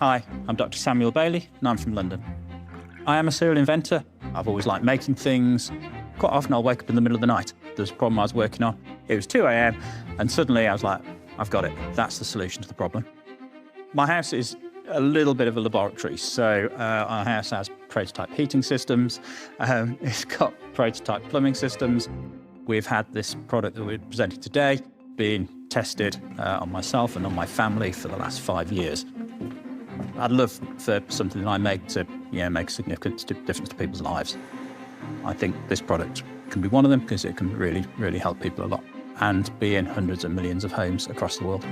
Hi, I'm Dr. Samuel Bailey, and I'm from London. I am a serial inventor. I've always liked making things. Quite often I'll wake up in the middle of the night. There was a problem I was working on. It was 2 a.m, and suddenly I was like, I've got it. That's the solution to the problem. My house is a little bit of a laboratory. So our house has prototype heating systems. It's got prototype plumbing systems. We've had this product that we're presenting today being tested on myself and on my family for the last 5 years. I'd love for something that I make to make a significant difference to people's lives. I think this product can be one of them because it can really, really help people a lot and be in hundreds of millions of homes across the world.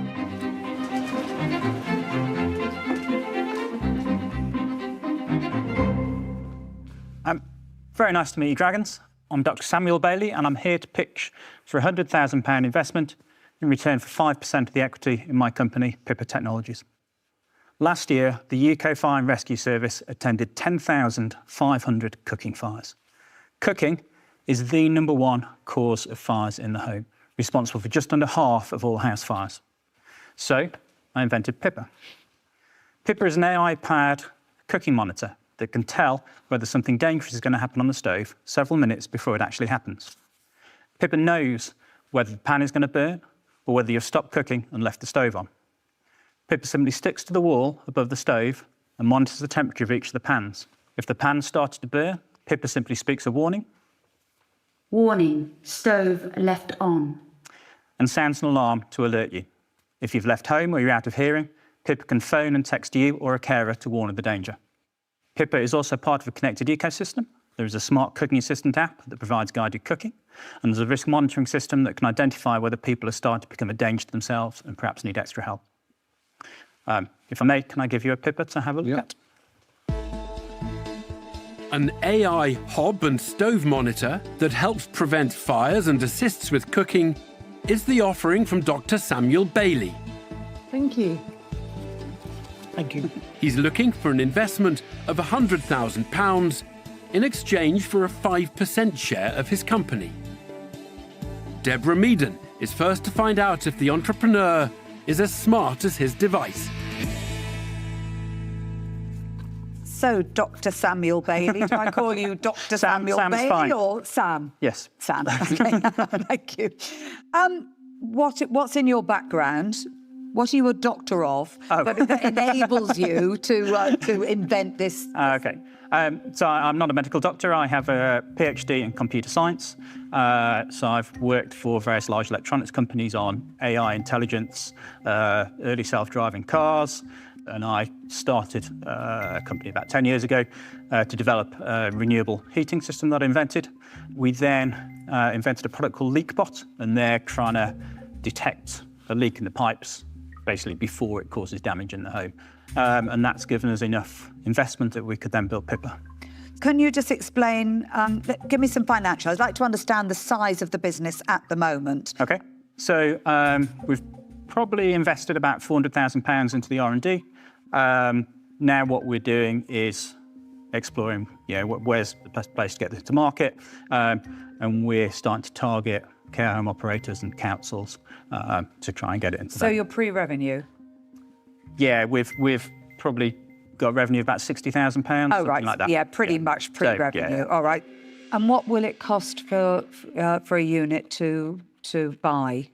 Very nice to meet you, Dragons. I'm Dr. Samuel Bailey, and I'm here to pitch for a £100,000 investment in return for 5% of the equity in my company, Pippa Technologies. Last year, the UK Fire and Rescue Service attended 10,500 cooking fires. Cooking is the #1 cause of fires in the home, responsible for just under half of all house fires. So I invented Pippa. Pippa is an AI-powered cooking monitor that can tell whether something dangerous is going to happen on the stove several minutes before it actually happens. Pippa knows whether the pan is going to burn or whether you've stopped cooking and left the stove on. Pippa simply sticks to the wall above the stove and monitors the temperature of each of the pans. If the pan starts to burn, Pippa simply speaks a warning. Warning, stove left on. And sounds an alarm to alert you. If you've left home or you're out of hearing, Pippa can phone and text you or a carer to warn of the danger. Pippa is also part of a connected ecosystem. There is a smart cooking assistant app that provides guided cooking, and there's a risk monitoring system that can identify whether people are starting to become a danger to themselves and perhaps need extra help. If I may, can I give you a Pippa to have a look at? An AI hob and stove monitor that helps prevent fires and assists with cooking is the offering from Dr. Samuel Bailey. Thank you. Thank you. He's looking for an investment of £100,000 in exchange for a 5% share of his company. Deborah Meaden is first to find out if the entrepreneur is as smart as his device. So, Dr. Samuel Bailey, do I call you Dr. Samuel Sam's Bailey fine. or Sam? Yes. Sam, okay, thank you. What's in your background? What are you a doctor of that enables you to invent this? Okay. So I'm not a medical doctor. I have a PhD in computer science. So I've worked for various large electronics companies on AI intelligence, early self-driving cars, and I started a company about 10 years ago to develop a renewable heating system that I invented. We then invented a product called LeakBot, and they're trying to detect a leak in the pipes basically before it causes damage in the home. And that's given us enough investment that we could then build Pippa. Can you just explain, give me some financials. I'd like to understand the size of the business at the moment. Okay. So we've probably invested about £400,000 into the R&D. Now what we're doing is exploring, where's the best place to get this to market. And we're starting to target care home operators and councils to try and get it into So you're pre-revenue? Yeah, we've probably got revenue of about £60,000. Oh, right. Like that. Yeah, pretty much pre-revenue. So, yeah. All right. And what will it cost for a unit to buy?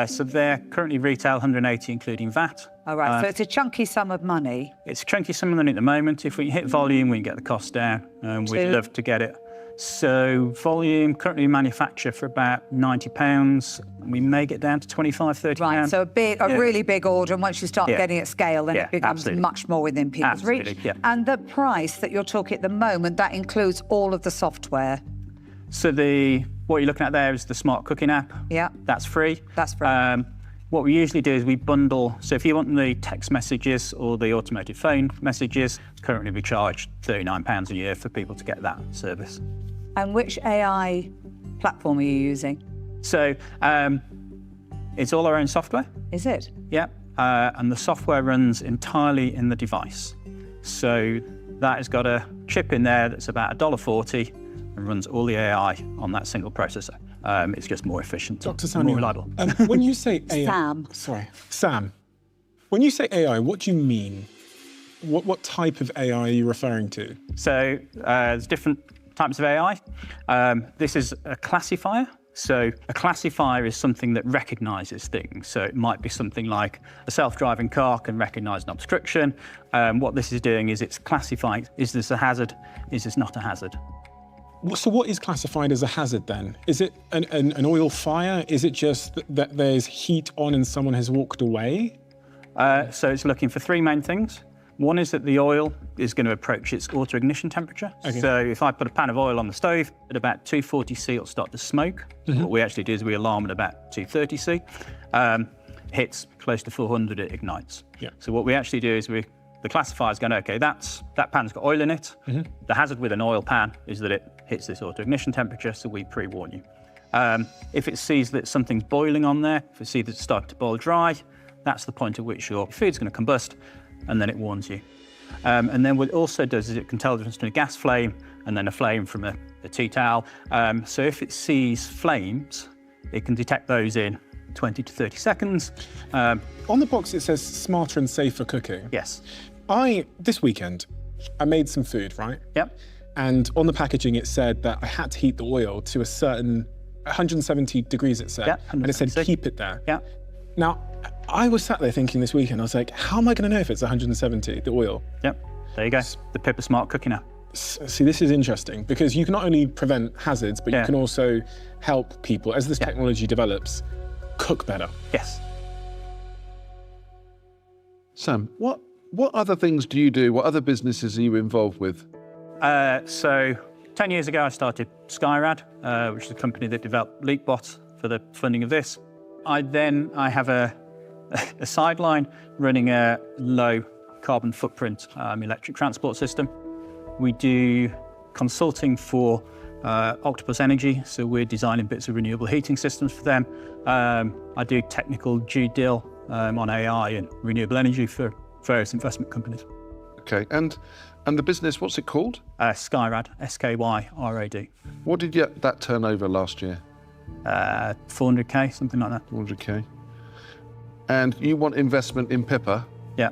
So they're currently retail 180, including VAT. All right. So it's a chunky sum of money. It's a chunky sum of money at the moment. If we hit volume, we can get the cost down. We'd love to get it. So volume, currently manufacture for about £90. We may get down to 25, 30 Right, pounds. so a really big order, and once you start getting at scale, then it becomes much more within people's reach. Yeah. And the price that you're talking at the moment, that includes all of the software. So what you're looking at there is the smart cooking app. Yeah. That's free. That's free. What we usually do is we bundle, so if you want the text messages or the automated phone messages, currently we charge £39 a year for people to get that service. And which AI platform are you using? So it's all our own software. Is it? Yeah, and the software runs entirely in the device. So that has got a chip in there that's about $1.40 and runs all the AI on that single processor. It's just more efficient, Dr. Samuel, more reliable. When you say AI... Sam. Sorry, Sam. When you say AI, what do you mean? What type of AI are you referring to? So there's different types of AI. This is a classifier. So a classifier is something that recognises things. So it might be something like a self-driving car can recognise an obstruction. What this is doing is it's classifying, is this a hazard? Is this not a hazard? So what is classified as a hazard then? Is it an oil fire? Is it just that there's heat on and someone has walked away? So it's looking for three main things. One is that the oil is going to approach its auto-ignition temperature. Okay. So if I put a pan of oil on the stove, at about 240C it'll start to smoke. Mm-hmm. What we actually do is we alarm at about 230C. Hits close to 400, it ignites. Yeah. So what we actually do is the classifier's going, okay, that pan's got oil in it. Mm-hmm. The hazard with an oil pan is that it hits this auto-ignition temperature, so we pre-warn you. If it sees that something's boiling on there, if it sees that it's starting to boil dry, that's the point at which your food's going to combust, and then it warns you. And then what it also does is it can tell the difference between a gas flame and then a flame from a tea towel. So if it sees flames, it can detect those in 20 to 30 seconds. On the box it says smarter and safer cooking. Yes. This weekend, I made some food, right? Yep. And on the packaging it said that I had to heat the oil to a certain 170 degrees, it said. Yep, and it said keep it there. Yeah. Now, I was sat there thinking this weekend, I was like, how am I going to know if it's 170, the oil? Yep, there you go, the Pippa Smart Cooking app. See, this is interesting because you can not only prevent hazards, but you can also help people, as this technology develops, cook better. Yes. Sam, what other things do you do? What other businesses are you involved with? So 10 years ago, I started Skyrad, which is a company that developed LeakBot for the funding of this. I have a sideline running a low carbon footprint electric transport system. We do consulting for Octopus Energy, so we're designing bits of renewable heating systems for them. I do technical due dil on AI and renewable energy for various investment companies. Okay, and the business, what's it called? Skyrad, SKYRAD. What did that turn over last year? 400K, something like that. 400K. And you want investment in Pippa? Yeah.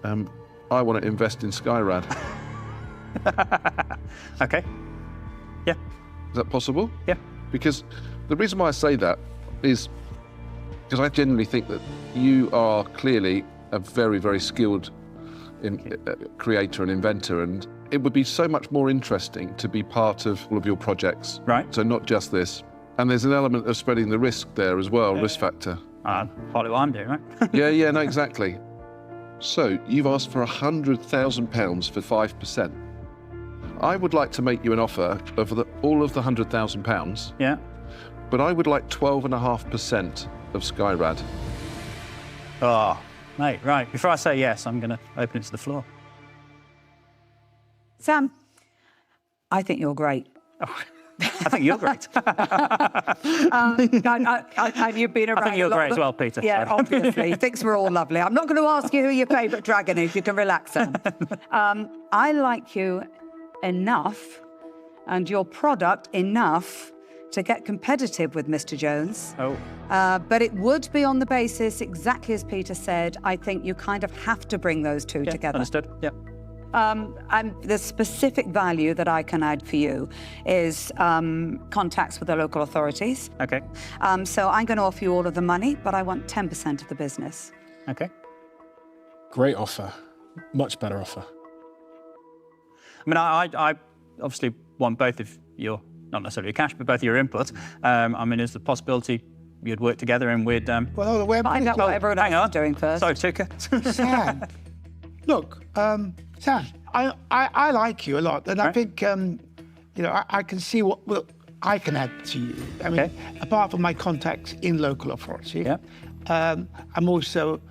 I want to invest in Skyrad. Okay. Yeah. Is that possible? Yeah. Because the reason why I say that is because I genuinely think that you are clearly a very, very skilled creator and inventor, and it would be so much more interesting to be part of all of your projects. Right. So not just this. And there's an element of spreading the risk there as well, risk factor. Partly what I'm doing, right? Yeah, no, exactly. So you've asked for £100,000 for 5%. I would like to make you an offer of all of the £100,000. Yeah. But I would like 12.5% of Skyrad. Oh, mate, right. Before I say yes, I'm going to open it to the floor. Sam, I think you're great. Oh, I think you're great. You've been around. I think you're great as well, Peter. Yeah, so. obviously. He thinks we're all lovely. I'm not going to ask you who your favourite dragon is. You can relax, Sam. I like you enough and your product enough to get competitive with Mr. Jones. Oh. But it would be on the basis, exactly as Peter said, I think you kind of have to bring those two together. Understood, yeah. And the specific value that I can add for you is contacts with the local authorities. Okay. So I'm going to offer you all of the money, but I want 10% of the business. Okay. Great offer. Much better offer. I mean, I obviously want both of your, not necessarily cash, but both of your input. I mean, is the possibility you'd work together and we'd... Well, we're find out what everyone else is doing first. Sorry, Touker. Sam, look, Sam, I like you a lot, and I think, I can see what I can add to you. I mean, apart from my contacts in local authority, I'm also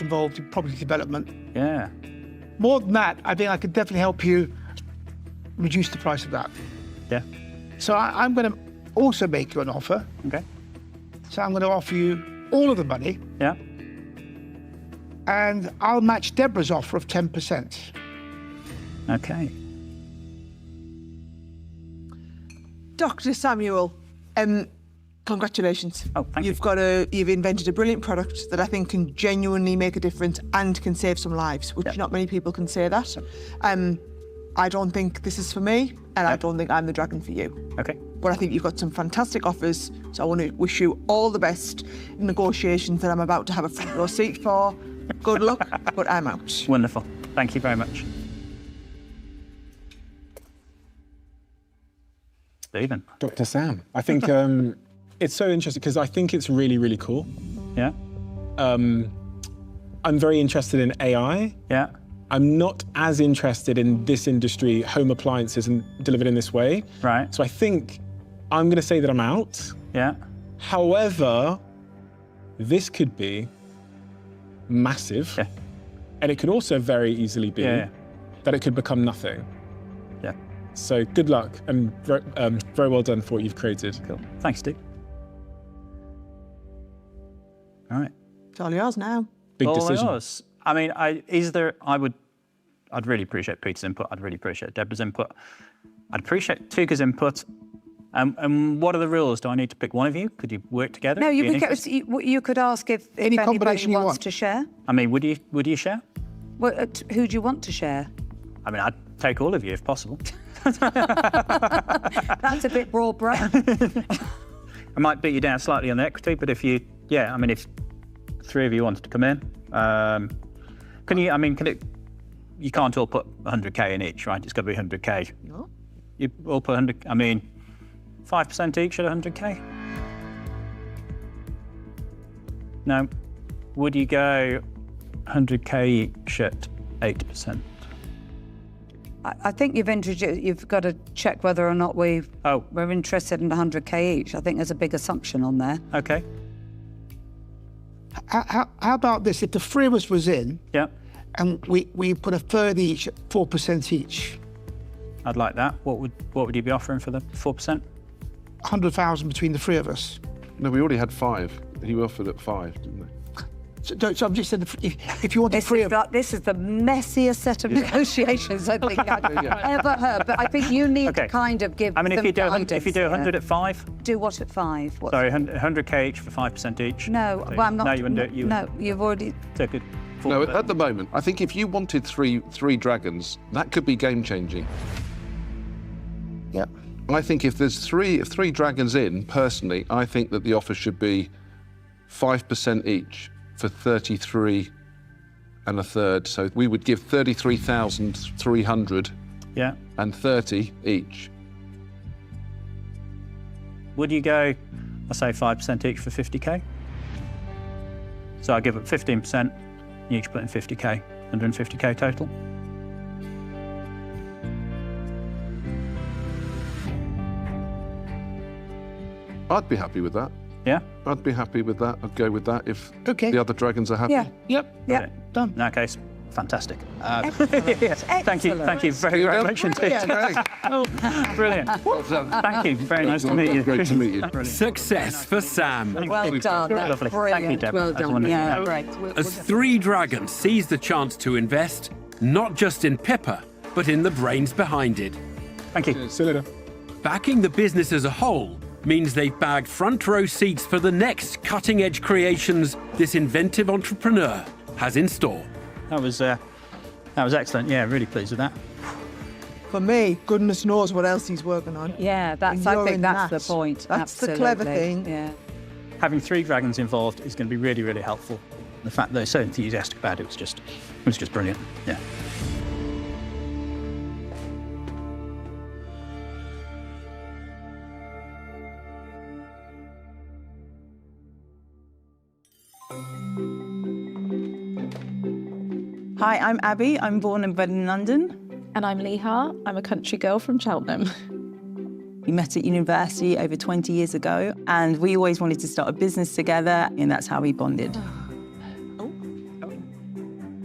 involved in property development. Yeah. More than that, I think I could definitely help you reduce the price of that. Yeah. So I'm going to also make you an offer. Okay. So I'm going to offer you all of the money. Yeah. And I'll match Deborah's offer of 10%. Okay. Dr. Samuel, Congratulations. Oh, thank you. You've invented a brilliant product that I think can genuinely make a difference and can save some lives, which not many people can say that. I don't think this is for me, and I don't think I'm the dragon for you. Okay. But I think you've got some fantastic offers, so I want to wish you all the best in negotiations that I'm about to have a front row seat for. Good luck, but I'm out. Wonderful. Thank you very much. Stephen. Dr. Sam, I think it's so interesting because I think it's really, really cool. Yeah. I'm very interested in AI. Yeah. I'm not as interested in this industry, home appliances and delivered in this way. Right. So I think I'm going to say that I'm out. Yeah. However, this could be massive. Yeah. And it could also very easily be that it could become nothing. Yeah. So good luck and very well done for what you've created. Cool. Thanks, Steve. All right. It's all yours now. Big All decision. yours. I mean, I'd really appreciate Peter's input. I'd really appreciate Deborah's input. I'd appreciate Touker's input. And what are the rules? Do I need to pick one of you? Could you work together? No, Be an you could ask if Any anybody combination you wants want. to share. I mean, would you share? Well, who do you want to share? I mean, I'd take all of you if possible. That's a bit broad brush. I might beat you down slightly on the equity, but if if three of you wanted to come in, you can't all put 100K in each, right? It's got to be 100K. No. You all put 100, 5% each at 100K? No. Would you go 100K each at 8%? I think you've got to check whether or not we're interested in 100K each. I think there's a big assumption on there. Okay. How about this? If the three of us was in, Yeah, and we put a third each, 4% each, I'd like that. What would you be offering for the 4%? 100,000 between the three of us. No, we already had 5. He offered at 5, didn't they? So I'm just saying, if you wanted three of us. This is the messiest set of negotiations I think I've ever heard. But I think you need to kind of give. I mean, if you do 100 here. at 5. Do what at 5? Sorry, 100K each for 5% each. No, So well, I'm not. No, you wouldn't do it. No, you've already. Took it. No, at the moment, I think if you wanted three dragons, that could be game-changing. Yeah. I think if there's three dragons in, personally, I think that the offer should be 5% each for 33 and a third. So we would give 33,300 and 30 each. Would you go, I say 5% each for 50K? So I give it 15%, you each put in 50K, 150K total. I'd be happy with that. Yeah? I'd be happy with that. I'd go with that if Okay. the other dragons are happy. Yeah. Yep. Yeah. Done. In that case, fantastic. Excellent. Thank you very, very much indeed. Brilliant. Thank you, very nice to meet you. Great to meet you. Success for Sam. Well done. That's Lovely. brilliant. Thank you, Deborah. Well That's done. wonderful. Yeah, great. As 3 dragons seize the chance to invest, not just in Pippa, but in the brains behind it. Thank you. See you later. Backing the business as a whole means they've bagged front row seats for the next cutting-edge creations this inventive entrepreneur has in store. That was excellent. Yeah, really pleased with that. For me, goodness knows what else he's working on. Yeah, I You're think in that's that. the point. That's the clever Absolutely. thing. Yeah. Having 3 dragons involved is going to be really, really helpful. The fact that they're so enthusiastic about it was just brilliant. Yeah. Hi, I'm Abby. I'm born and bred in London. And I'm Leha. I'm a country girl from Cheltenham. We met at university over 20 years ago, and we always wanted to start a business together, and that's how we bonded.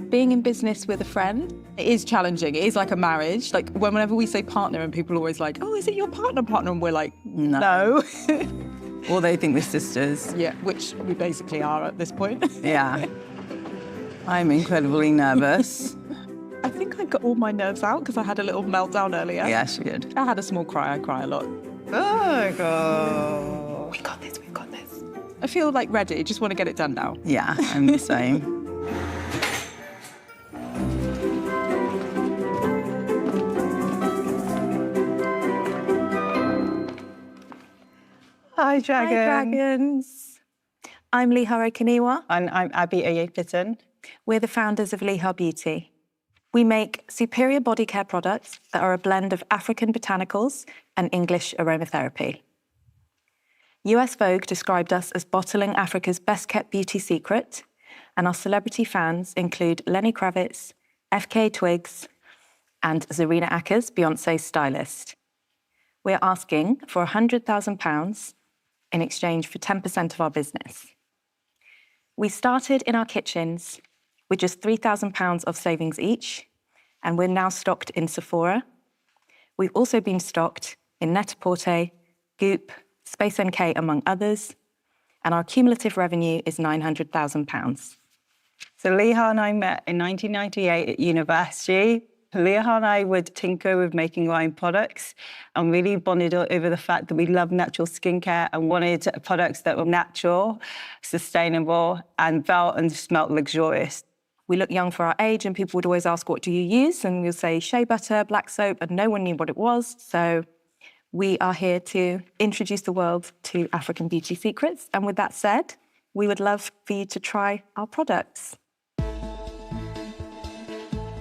Being in business with a friend, it is challenging. It is like a marriage. Like whenever we say partner and people are always like, oh, is it your partner? And we're like, no. Or they think we're sisters. Yeah, which we basically are at this point. Yeah. I'm incredibly nervous. I think I got all my nerves out because I had a little meltdown earlier. Yeah, she did. I had a small cry. I cry a lot. Oh, God. We got this. I feel like ready, just want to get it done now. Yeah, I'm the same. Hi, Dragons. I'm Leha Okaniwa. And I'm Abby Oyepiten. We're the founders of Leha Beauty. We make superior body care products that are a blend of African botanicals and English aromatherapy. US Vogue described us as bottling Africa's best-kept beauty secret, and our celebrity fans include Lenny Kravitz, FK Twigs, and Zarina Akers, Beyoncé's stylist. We're asking for £100,000 in exchange for 10% of our business. We started in our kitchens with just £3,000 of savings each, and we're now stocked in Sephora. We've also been stocked in Net-a-Porter, Goop, Space NK, among others, and our cumulative revenue is £900,000. So Leha and I met in 1998 at university. Leha and I would tinker with making line products and really bonded over the fact that we love natural skincare and wanted products that were natural, sustainable, and felt and smelled luxurious. We look young for our age, and people would always ask, what do you use? And we'll say shea butter, black soap, and no one knew what it was. So we are here to introduce the world to African beauty secrets. And with that said, we would love for you to try our products.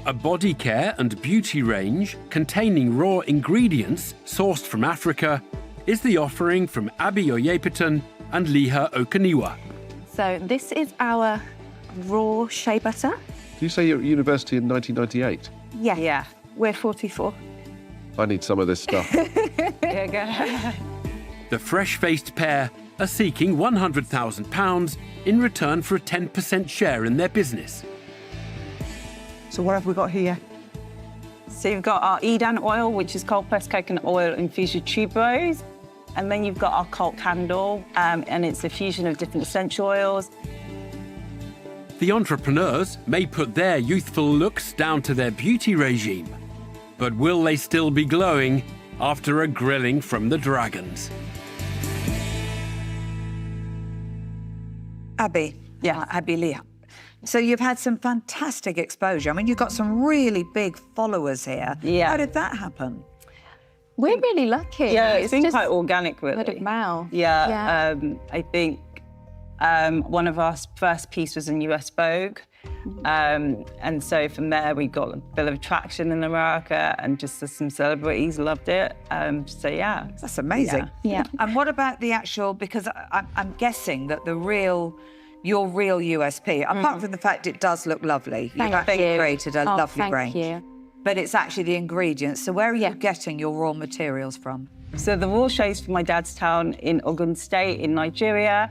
A body care and beauty range containing raw ingredients sourced from Africa is the offering from Abby Oyepiten and Leha Okaniwa. So this is our raw shea butter. Did you say you're at university in 1998? Yeah, we're 44. I need some of this stuff. There you go. The fresh-faced pair are seeking £100,000 in return for a 10% share in their business. So what have we got here? So you've got our Eden oil, which is cold-pressed coconut oil infused with tuberose. And then you've got our cult candle, and it's a fusion of different essential oils. The entrepreneurs may put their youthful looks down to their beauty regime, but will they still be glowing after a grilling from the dragons? Abby. Yeah. Abby Leha. So you've had some fantastic exposure. I mean, you've got some really big followers here. Yeah. How did that happen? We're really lucky. Yeah, it's been quite organic, really. Word of mouth. Yeah. I think one of our first piece was in US Vogue. And so from there, we got a bit of traction in America, and just some celebrities loved it. So yeah. That's amazing. Yeah. And what about the actual, because I'm guessing that your real USP, apart from the fact it does look lovely, you've actually created a lovely range. Thank you. But it's actually the ingredients. So where are you getting your raw materials from? So the raw shea is from my dad's town in Ogun State in Nigeria.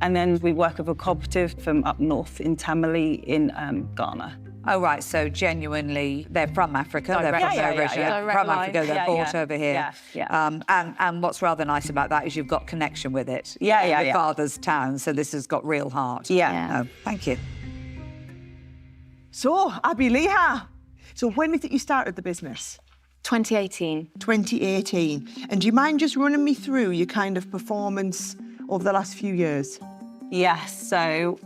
And then we work with a cooperative from up north in Tamale in Ghana. Oh, right. So genuinely, they're from Africa. They're from their origin. From Africa, they're bought over here. And what's rather nice about that is you've got connection with it. Your father's town, so this has got real heart. Yeah. Oh, thank you. So, Abby Leha, so when did you started the business? 2018. 2018. And do you mind just running me through your kind of performance over the last few years? Yes, so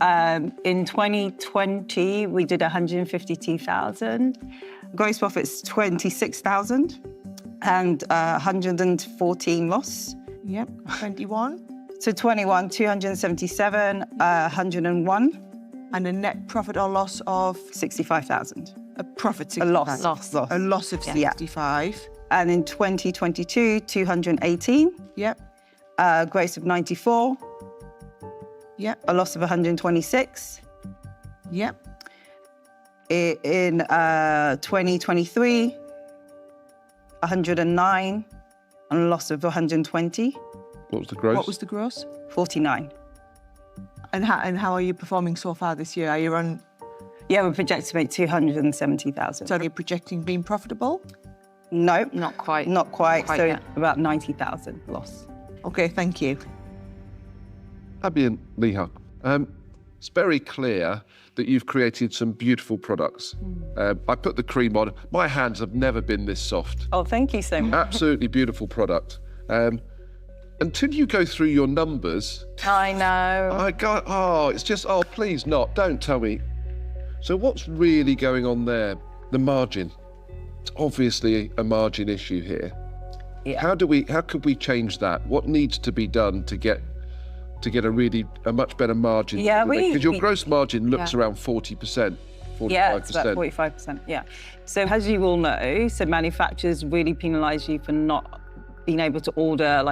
in 2020, we did 152,000. Gross profits, 26,000 and 114 loss. Yep, 21. So 21, 277, 101. And a net profit or loss of? 65,000. A profit, 65. A loss. A loss of 65. And in 2022, 218. Yep. Gross of 94. Yep. A loss of 126. Yep. In 2023, 109 and a loss of 120. What was the gross? What was the gross? 49. And how are you performing so far this year? Are you on? Yeah, we're projected to make 270,000. So are you projecting being profitable? No, Not quite. not quite. Quite So yet. about 90,000 loss. Okay, thank you. Abby and Leha, it's very clear that you've created some beautiful products. I put the cream on. My hands have never been this soft. Oh, thank you so much. Absolutely beautiful product. And until you go through your numbers, I know. it's just, please not, don't tell me. So what's really going on there? The margin. It's obviously a margin issue here. Yeah. How could we change that? What needs to be done to get a much better margin? Yeah, because your gross margin looks around 40%, 45%. Yeah, it's about 45%, yeah. So as you all know, so manufacturers really penalise you for not being able to order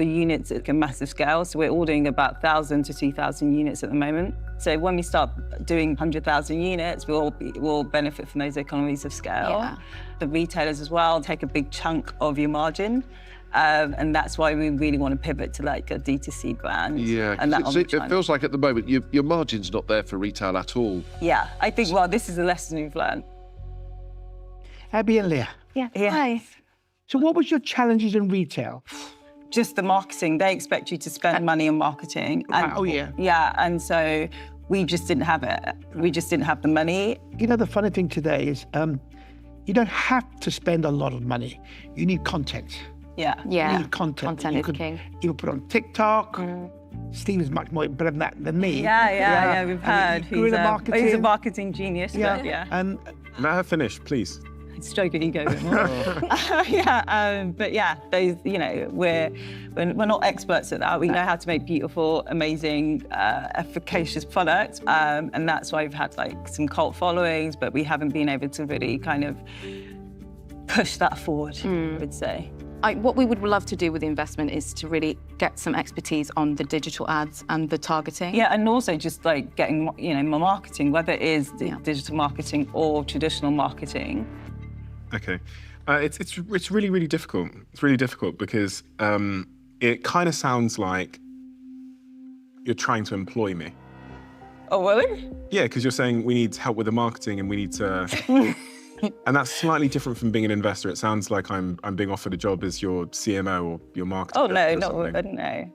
units at a massive scale. So we're ordering about 1,000 to 2,000 units at the moment. So when we start doing 100,000 units, we'll benefit from those economies of scale. Yeah. The retailers as well take a big chunk of your margin. And that's why we really want to pivot to like a D2C brand. Yeah, and that it feels like at the moment your margin's not there for retail at all. Yeah, I think, well, this is a lesson we've learned. Abby and Leah. Yeah. Hi. So what was your challenges in retail? Just the marketing. They expect you to spend money on marketing. And, Yeah, and so we just didn't have it. We just didn't have the money. You know, the funny thing today is you don't have to spend a lot of money. You need content. Yeah. Yeah. You need content. Content you is could king. even put on TikTok. Steve is much more better than that than me. Yeah, we've heard. He's a marketing genius. Yeah. Yeah. And Let her finish, please. Stroke your ego. But yeah, those, you know, we're not experts at that. We know how to make beautiful, amazing, efficacious products, and that's why we've had like some cult followings, but we haven't been able to really kind of push that forward, I would say. What we would love to do with the investment is to really get some expertise on the digital ads and the targeting. Yeah, and also just like getting, you know, more marketing, whether it is digital marketing or traditional marketing. Okay, it's really, really difficult. It's really difficult because it kind of sounds like you're trying to employ me. Oh, really? Yeah, because you're saying we need help with the marketing and we need to... And that's slightly different from being an investor. It sounds like I'm being offered a job as your CMO or your marketing. Oh, no, no.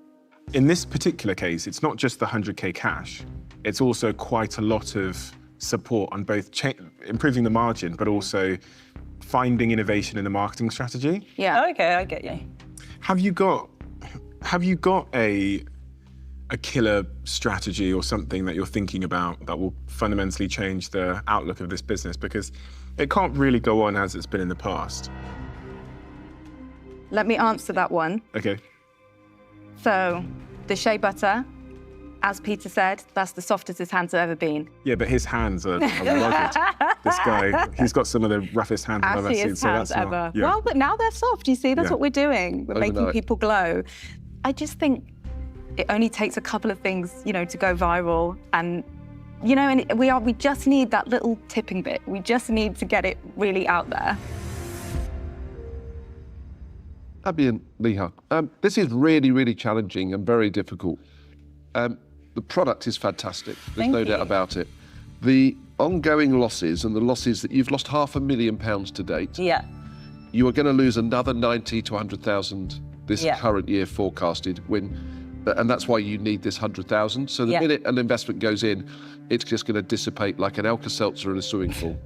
In this particular case, it's not just the 100K cash. It's also quite a lot of support on both improving the margin, but also finding innovation in the marketing strategy. Yeah. Okay, I get you. Have you got a killer strategy or something that you're thinking about that will fundamentally change the outlook of this business? Because it can't really go on as it's been in the past. Let me answer that one. Okay. So, the shea butter, as Peter said, that's the softest his hands have ever been. Yeah, but his hands are rugged. This guy, he's got some of the roughest hands I've ever seen. So that's ever. not, yeah. Well, but now they're soft, you see? That's what we're doing. We're making people glow. I just think it only takes a couple of things, you know, to go viral. And, you know, and we just need that little tipping bit. We just need to get it really out there. Abby and Leah, this is really, really challenging and very difficult. The product is fantastic. There's no doubt about it. The ongoing losses and the losses that you've lost £500,000 to date. Yeah. You are going to lose another 90 to 100,000 this current year forecasted and that's why you need this 100,000. So the minute an investment goes in, it's just going to dissipate like an Alka-Seltzer in a swimming pool.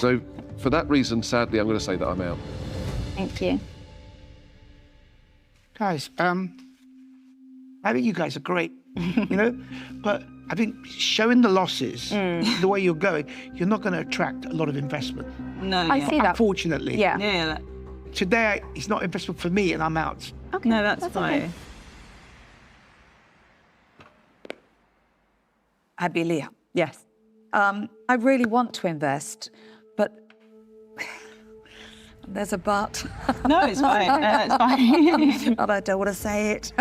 So for that reason, sadly, I'm going to say that I'm out. Thank you. Guys, I think you guys are great, you know, but I think showing the losses, the way you're going, you're not going to attract a lot of investment. No, I see that. Unfortunately. Yeah. Today, it's not investment for me and I'm out. Okay. No, that's fine. Okay. Abby, Leah. Yes. I really want to invest, but there's a but. No, it's fine. It's fine. I don't want to say it.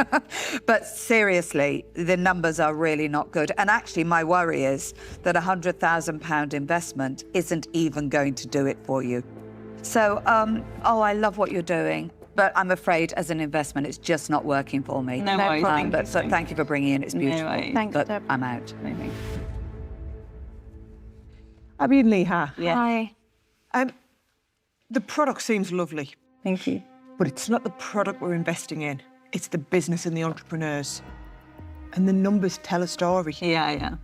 But seriously, the numbers are really not good. And actually, my worry is that a £100,000 investment isn't even going to do it for you. So, I love what you're doing, but I'm afraid as an investment, it's just not working for me. No worries. But thank you for bringing in. It's beautiful. No worries. Thanks, but Deb. I'm out. Abby and Leah. Yeah. Hi. The product seems lovely, Thank you. but it's not the product we're investing in. It's the business and the entrepreneurs. And the numbers tell a story. Yeah.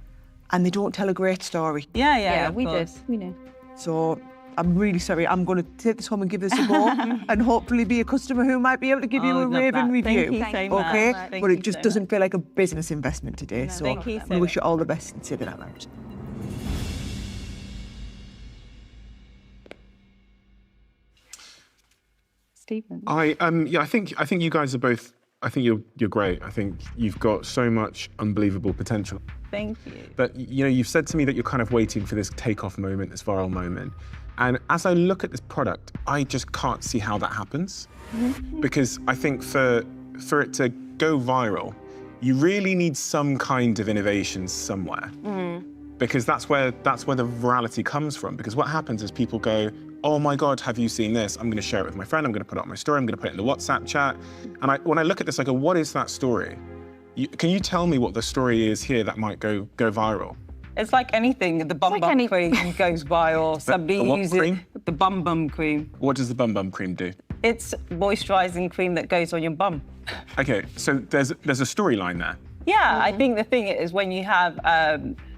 And they don't tell a great story. Yeah, We of did. course. We knew. So I'm really sorry. I'm going to take this home and give this a go and hopefully be a customer who might be able to give you a raving review. Thank you so much. Okay? Thank But you it just so doesn't feel like a business investment today. So thank you so we wish you much. all the best and say that out loud. Stephen. I think you guys are both. I think you're great. I think you've got so much unbelievable potential. Thank you. But you've said to me that you're kind of waiting for this takeoff moment, this viral moment. And as I look at this product, I just can't see how that happens. Because I think for it to go viral, you really need some kind of innovation somewhere. Because that's where the virality comes from. Because what happens is people go, oh my God, have you seen this? I'm gonna share it with my friend, I'm gonna put it on my story, I'm gonna put it in the WhatsApp chat. And when I look at this, I go, what is that story? Can you tell me what the story is here that might go viral? It's like anything. The bum bum cream goes viral. Somebody the what uses cream? The bum bum cream. What does the bum bum cream do? It's moisturising cream that goes on your bum. Okay, so there's a storyline there. Yeah, I think the thing is when you have,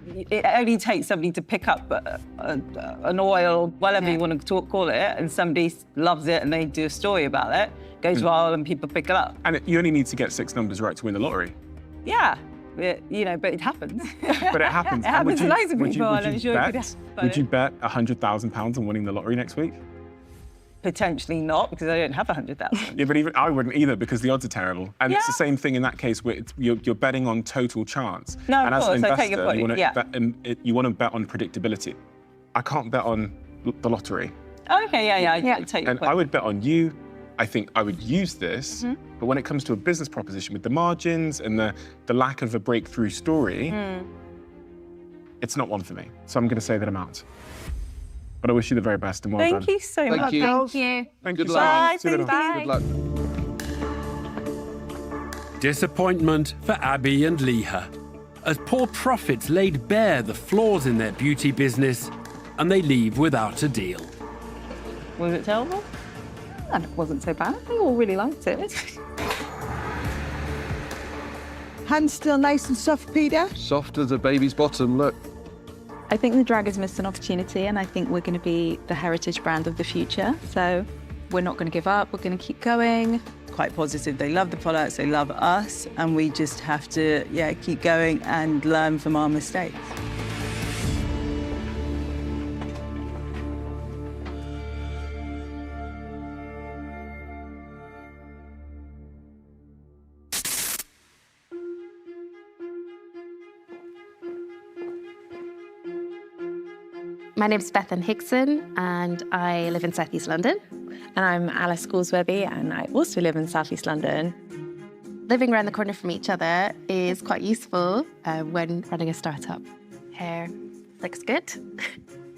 it only takes somebody to pick up an oil, whatever you want to call it, and somebody loves it and they do a story about it, goes viral and people pick it up. And you only need to get 6 numbers right to win the lottery. Yeah, but it happens. But it happens. It happens to loads of people, and I'm sure it could happen. Would you bet £100,000 on winning the lottery next week? Potentially not, because I don't have 100,000. Yeah, but even I wouldn't either because the odds are terrible. And it's the same thing in that case where you're betting on total chance. No, and of as course, an I take your investor, point, you want to bet on predictability. I can't bet on the lottery. Okay, I take your And point. I would bet on you. I think I would use this, but when it comes to a business proposition with the margins and the lack of a breakthrough story, it's not one for me. So I'm going to say that I'm out. But I wish you the very best and well done. Thank you so much. Thank you. Thank you. Thank Good you. luck. Bye, See you later. thank Good luck. Disappointment for Abby and Leah, as poor profits laid bare the flaws in their beauty business and they leave without a deal. Was it terrible? It wasn't so bad. They all really liked it. Hands still nice and soft, Peter? Soft as a baby's bottom, look. I think the drag has missed an opportunity, and I think we're going to be the heritage brand of the future. So we're not going to give up. We're going to keep going. Quite positive. They love the products, they love us, and we just have to, keep going and learn from our mistakes. My name's Bethan Hickson and I live in South East London. And I'm Alice Goolsworthy and I also live in South East London. Living around the corner from each other is quite useful when running a startup. Hair looks good.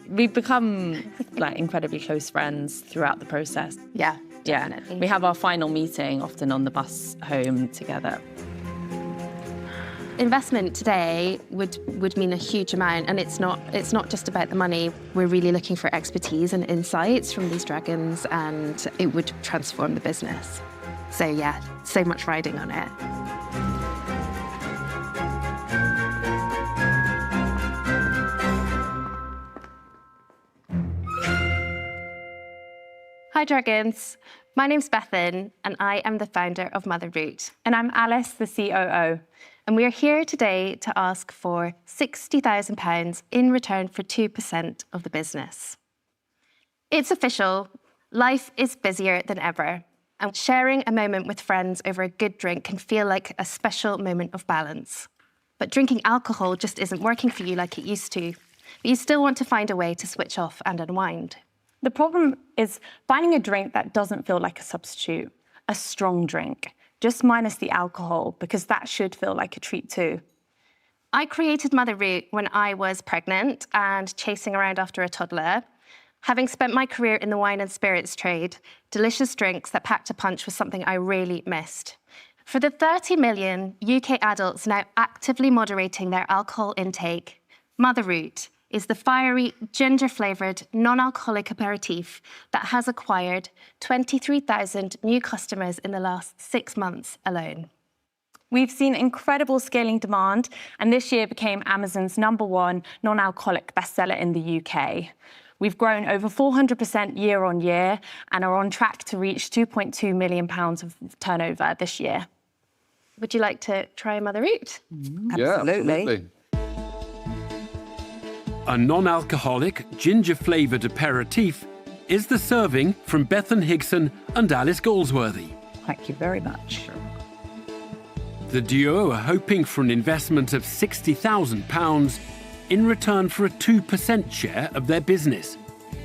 We've become incredibly close friends throughout the process. Yeah, definitely. We have our final meeting often on the bus home together. Investment today would mean a huge amount, and it's not just about the money. We're really looking for expertise and insights from these dragons, and it would transform the business. So yeah, so much riding on it. Hi dragons, my name's Bethan and I am the founder of Mother Root. And I'm Alice, the COO. And we are here today to ask for £60,000 in return for 2% of the business. It's official, life is busier than ever, and sharing a moment with friends over a good drink can feel like a special moment of balance. But drinking alcohol just isn't working for you like it used to. But you still want to find a way to switch off and unwind. The problem is finding a drink that doesn't feel like a substitute, a strong drink, just minus the alcohol, because that should feel like a treat too. I created Mother Root when I was pregnant and chasing around after a toddler. Having spent my career in the wine and spirits trade, delicious drinks that packed a punch was something I really missed. For the 30 million UK adults now actively moderating their alcohol intake, Mother Root is the fiery, ginger-flavoured, non-alcoholic aperitif that has acquired 23,000 new customers in the last 6 months alone. We've seen incredible scaling demand, and this year became Amazon's #1 non-alcoholic bestseller in the UK. We've grown over 400% year on year and are on track to reach £2.2 million of turnover this year. Would you like to try a Mother Root? Yeah, absolutely. A non-alcoholic, ginger-flavoured aperitif is the serving from Bethan Higson and Alice Galsworthy. Thank you very much. The duo are hoping for an investment of £60,000 in return for a 2% share of their business.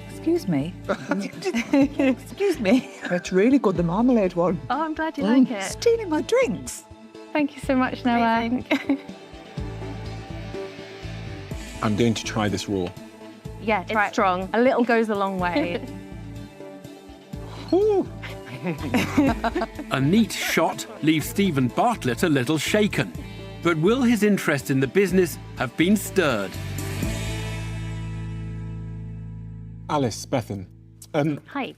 Excuse me. Excuse me. It's really good, the marmalade one. Oh, I'm glad you like it. Stealing my drinks. Thank you so much, Noah. I'm going to try this raw. Yeah, it's strong. A little goes a long way. A neat shot leaves Stephen Bartlett a little shaken. But will his interest in the business have been stirred? Alice, Bethan. Hi.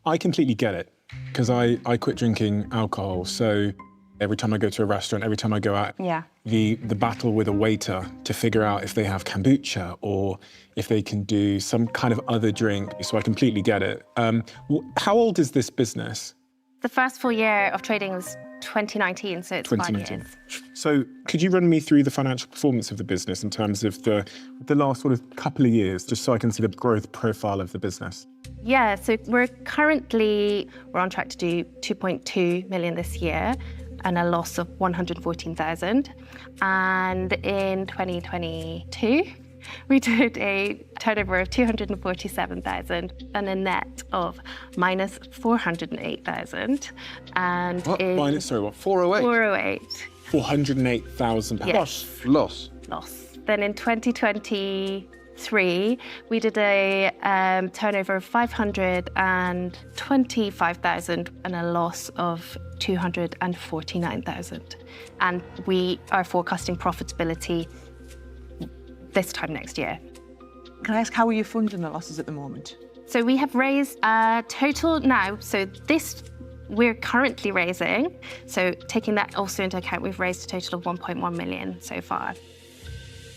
I completely get it, because I quit drinking alcohol, so every time I go to a restaurant, every time I go out, the battle with a waiter to figure out if they have kombucha or if they can do some kind of other drink, so I completely get it. How old is this business? The first full year of trading was 2019, so it's 5 years. So could you run me through the financial performance of the business in terms of the last sort of couple of years, just so I can see the growth profile of the business? Yeah, so we're on track to do 2.2 million this year and a loss of 114,000. And in 2022, we did a turnover of 247,000 and a net of minus 408,000. And what? Minus, sorry, what? 408? 408. 408,000 pounds. Yes. Loss. Then in 2023, we did a turnover of 525,000 and a loss of 249,000. And we are forecasting profitability this time next year. Can I ask, how are you funding the losses at the moment? So we have raised a total now, we're currently raising, so taking that also into account, we've raised a total of 1.1 million so far.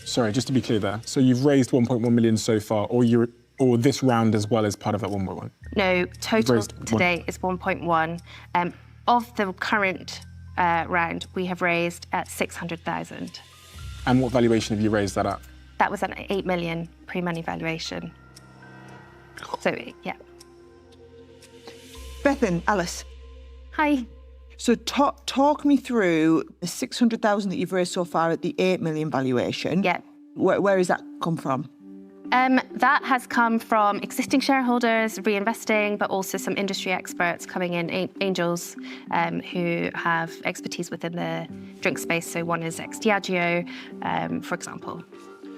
Sorry, just to be clear there. So you've raised 1.1 million so far, or this round as well as part of that 1.1? No, total today is 1.1. Of the current round, we have raised at 600,000. And what valuation have you raised that at? That was an 8 million pre-money valuation. So, yeah. Bethan, Alice. Hi. So talk me through the 600,000 that you've raised so far at the 8 million valuation. Yeah. Where has that come from? That has come from existing shareholders reinvesting, but also some industry experts coming in, angels who have expertise within the drink space. So one is ex-Diageo, for example.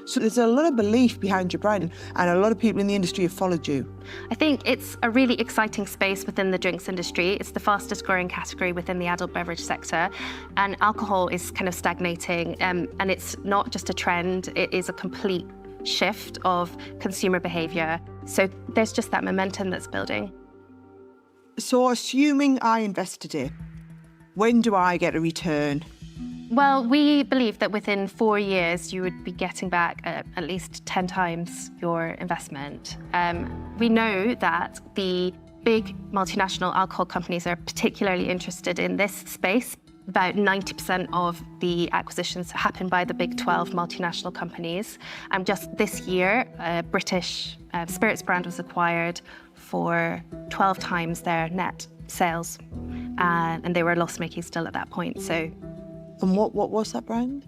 So there's a lot of belief behind your brand, and a lot of people in the industry have followed you. I think it's a really exciting space within the drinks industry. It's the fastest growing category within the adult beverage sector, and alcohol is kind of stagnating, and it's not just a trend, it is a complete shift of consumer behaviour. So there's just that momentum that's building. So assuming I invest today, when do I get a return? Well, we believe that within 4 years, you would be getting back at least 10 times your investment. We know that the big multinational alcohol companies are particularly interested in this space. About 90% of the acquisitions happen by the big 12 multinational companies. And just this year, a British spirits brand was acquired for 12 times their net sales. And they were loss-making still at that point. So. And what was that brand?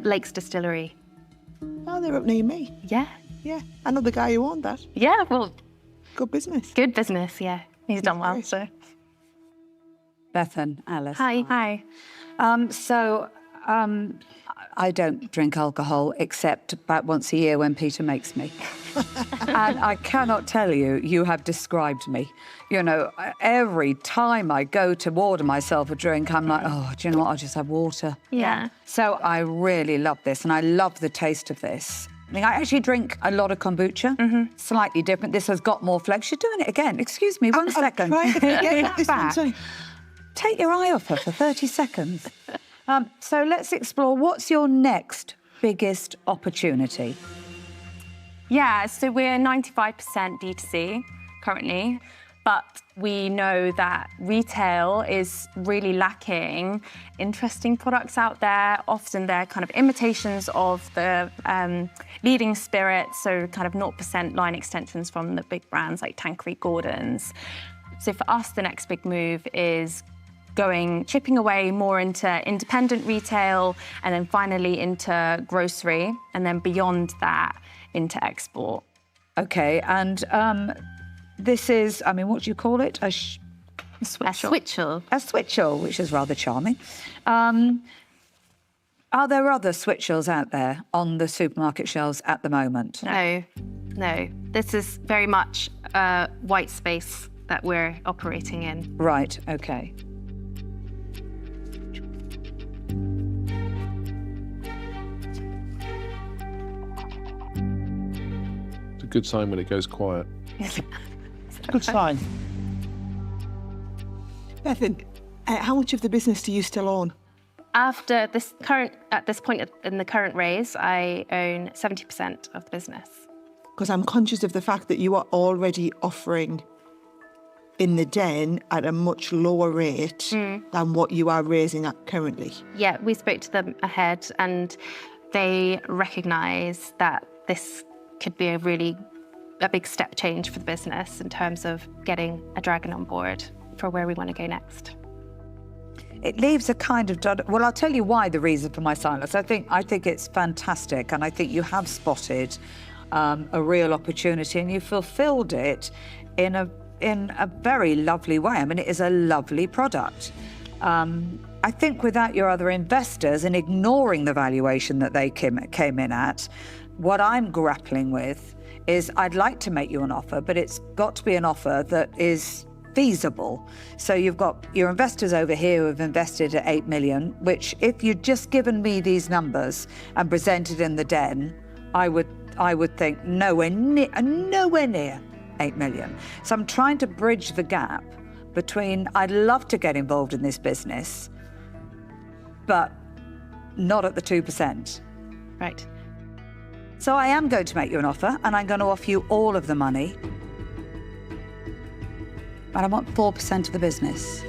Lakes Distillery. Oh, they're up near me. Yeah. Yeah. I know the guy who owned that. Yeah, well. Good business. Good business, yeah. He's done well, so. Bethan, Alice. Hi. I don't drink alcohol except about once a year when Peter makes me. And I cannot tell you, you have described me. You know, every time I go to order myself a drink, I'm like, oh, do you know what, I'll just have water. Yeah. So I really love this, and I love the taste of this. I mean, I actually drink a lot of kombucha, slightly different. This has got more flavor. You're doing it again. Excuse me, one second. Get this one. Take your eye off her for 30 seconds. So let's explore, what's your next biggest opportunity? Yeah, so we're 95% D2C currently, but we know that retail is really lacking interesting products out there. Often they're kind of imitations of the leading spirits, so kind of 0% line extensions from the big brands like Tanqueray Gordon's. So for us, the next big move is chipping away more into independent retail, and then finally into grocery, and then beyond that, into export. Okay, and this is, I mean, what do you call it? A switchel. A switchel, which is rather charming. Are there other switchels out there on the supermarket shelves at the moment? No. This is very much a white space that we're operating in. Right, okay. It's a good sign when it goes quiet. Good sign. Bethan, how much of the business do you still own? At this point in the current raise, I own 70% of the business. Because I'm conscious of the fact that you are already offering in the Den at a much lower rate than what you are raising at currently. Yeah, we spoke to them ahead and they recognise that this could be a big step change for the business in terms of getting a dragon on board for where we want to go next. It leaves a kind of... Well, I'll tell you why, the reason for my silence. I think it's fantastic, and I think you have spotted a real opportunity, and you fulfilled it in a very lovely way. I mean, it is a lovely product. I think without your other investors and ignoring the valuation that they came in at, what I'm grappling with is I'd like to make you an offer, but it's got to be an offer that is feasible. So you've got your investors over here who have invested at 8 million, which if you'd just given me these numbers and presented in the Den, I would think nowhere near 8 million. So I'm trying to bridge the gap between I'd love to get involved in this business, but not at the 2%. Right. So I am going to make you an offer, and I'm going to offer you all of the money. But I want 4% of the business.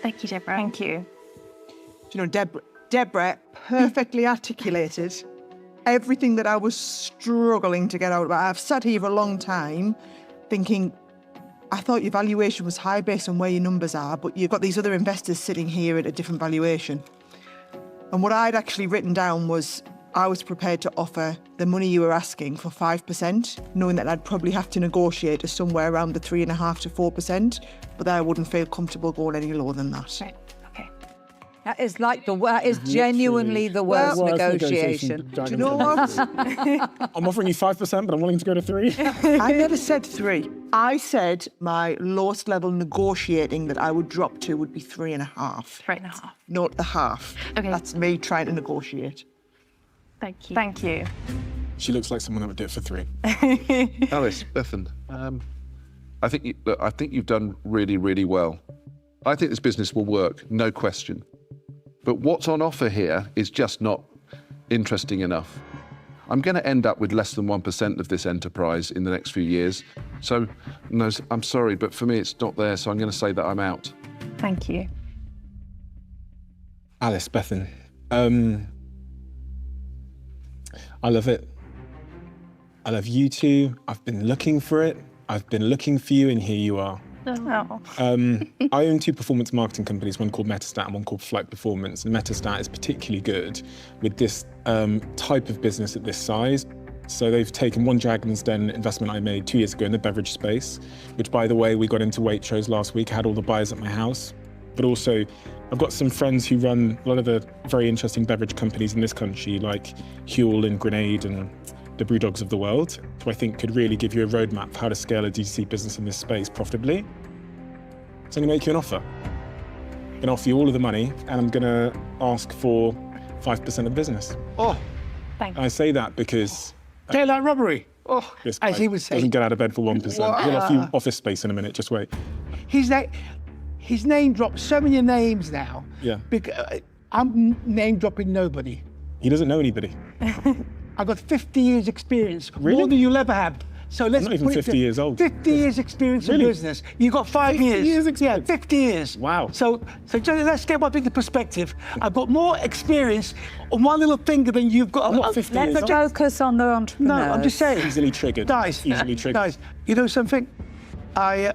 Thank you, Deborah. Thank you. You know, Deborah perfectly articulated everything that I was struggling to get out of it. I've sat here for a long time thinking, I thought your valuation was high based on where your numbers are, but you've got these other investors sitting here at a different valuation. And what I'd actually written down was I was prepared to offer the money you were asking for 5%, knowing that I'd probably have to negotiate to somewhere around the 3.5% to 4%, but that I wouldn't feel comfortable going any lower than that. Right. Okay. That is genuinely the worst negotiation. Do you know what? I'm offering you 5%, but I'm willing to go to 3. I never said 3. I said my lowest level negotiating that I would drop to would be 3.5. 3.5. Not the half. Okay. That's me trying to negotiate. Thank you. Thank you. She looks like someone that would do it for 3. Alice, Bethan, I think you've done really, really well. I think this business will work, no question. But what's on offer here is just not interesting enough. I'm going to end up with less than 1% of this enterprise in the next few years. So, no, I'm sorry, but for me it's not there, so I'm going to say that I'm out. Thank you. Alice, Bethan, I love it. I love you two. I've been looking for it. I've been looking for you, and here you are. Oh. I own 2 performance marketing companies, one called Metastat and one called Flight Performance. And Metastat is particularly good with this type of business at this size. So they've taken one Dragon's Den investment I made 2 years ago in the beverage space, which, by the way, we got into Waitrose last week. I had all the buyers at my house. But also, I've got some friends who run a lot of the very interesting beverage companies in this country, like Huel and Grenade and the Brewdogs of the world, who I think could really give you a roadmap for how to scale a D2C business in this space profitably. So I'm gonna make you an offer. I'm gonna offer you all of the money, and I'm gonna ask for 5% of the business. Oh, Thank you. I say that because daylight robbery. Oh, this as guy he would say. doesn't get out of bed for 1%. He'll offer you office space in a minute, just wait. His name drops so many names now. Yeah. I'm name dropping nobody. He doesn't know anybody. I've got 50 years experience, Really? more than you'll ever have. So let's not even put it 50 years old. 50 years experience Really? in business. You've got 5 50 years. years experience? Yeah, 50 years. Wow. So just, let's get one thing into perspective. I've got more experience on one little finger than you've got. Not 50 years Let's old. focus on the entrepreneurs. No, I'm just saying. Easily triggered. Guys, Easily triggered. guys, you know something? I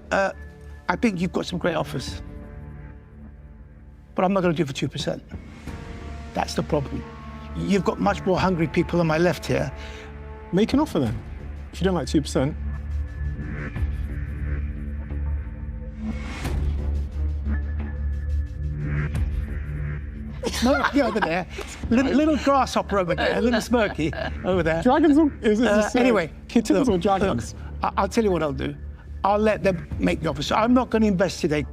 think you've got some great offers. But I'm not going to do it for 2%. That's the problem. You've got much more hungry people on my left here. Make an offer then. If you don't like 2%. Smirky over there. Little grasshopper over there. A little smirky over there. Dragons or anyway, kittens or look, dragons? I'll tell you what I'll do. I'll let them make the offer. So I'm not going to invest today.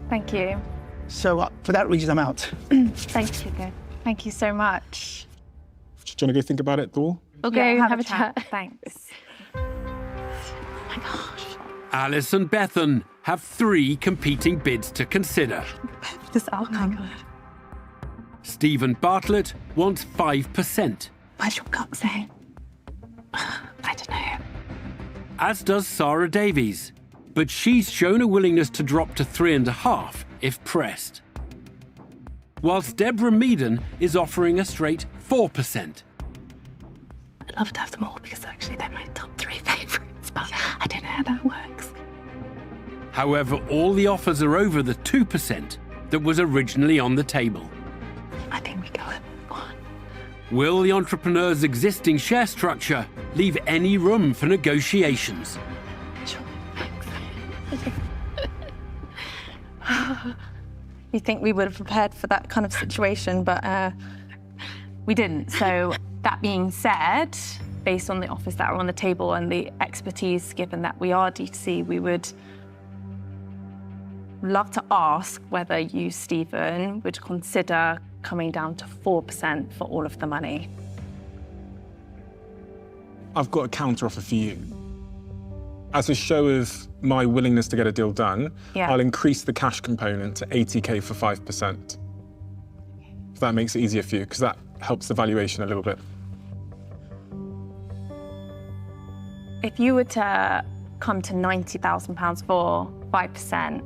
Thank you. So for that reason, I'm out. Thanks, Hugo. Thank you so much. Do you want to go think about it, Thor? We'll go have a chat. Thanks. Alice and Bethan have 3 competing bids to consider. This outcome. Stephen Bartlett wants 5%, Where's your gut saying? I don't know. as does Sara Davies, but she's shown a willingness to drop to 3.5 if pressed. Whilst Deborah Meaden is offering a straight 4%. I'd love to have them all because actually they're my top 3 favourites, but I don't know how that works. However, all the offers are over the 2% that was originally on the table. I think we go at 1. Will the entrepreneur's existing share structure leave any room for negotiations? Sure, thanks. You think we would have prepared for that kind of situation, but we didn't. So that being said, based on the offers that are on the table and the expertise given that we are D2C, we would love to ask whether you, Stephen, would consider coming down to 4% for all of the money. I've got a counter offer for you. As a show of my willingness to get a deal done, Yeah. I'll increase the cash component to 80k for 5%. If that makes it easier for you, because that helps the valuation a little bit. If you were to come to £90,000 for 5%,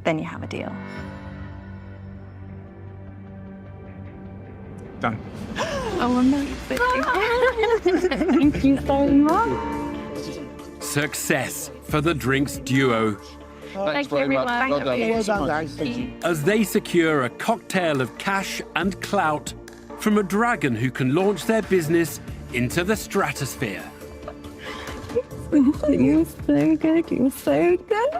then you have a deal. Done. Oh, amazing. Thank you so much. Success for the drinks duo Thanks very much. everyone. Well done. Well done, guys. as they secure a cocktail of cash and clout from a dragon who can launch their business into the stratosphere. You're so good. You're so good.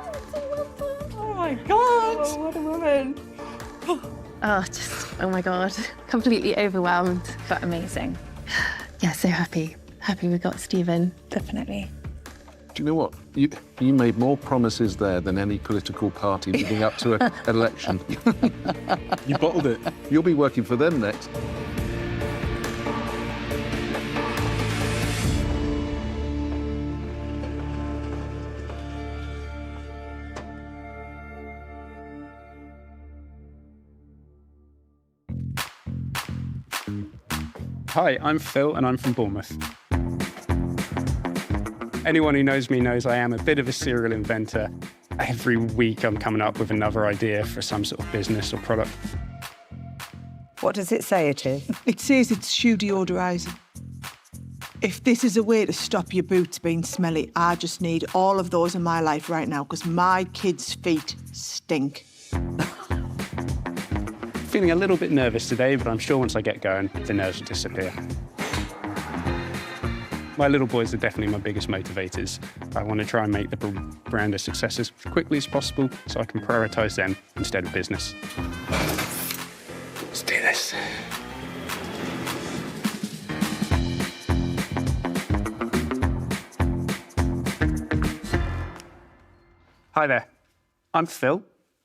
Oh my God. Oh, what a woman. Oh my God. Completely overwhelmed, but amazing. Yeah, so happy. Happy we got Stephen. Definitely. Do you know what? You made more promises there than any political party leading up to an election. You bottled it. You'll be working for them next. Hi, I'm Phil and I'm from Bournemouth. Anyone who knows me knows I am a bit of a serial inventor. Every week I'm coming up with another idea for some sort of business or product. What does it say it is? It says it's shoe deodorizer. If this is a way to stop your boots being smelly, I just need all of those in my life right now because my kids' feet stink. Feeling a little bit nervous today, but I'm sure once I get going, the nerves will disappear. My little boys are definitely my biggest motivators. I want to try and make the brand a success as quickly as possible so I can prioritise them instead of business. Let's do this. Hi there, I'm Phil,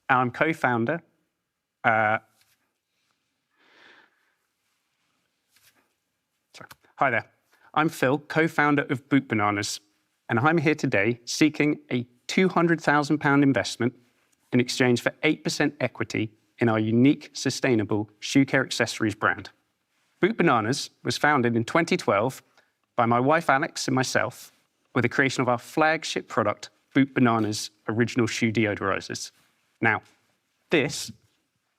and I'm co-founder. Hi there, I'm Phil, co-founder of Boot Bananas, and I'm here today seeking a £200,000 investment in exchange for 8% equity in our unique, sustainable shoe care accessories brand. Boot Bananas was founded in 2012 by my wife Alex and myself with the creation of our flagship product, Boot Bananas Original Shoe Deodorizers. Now, this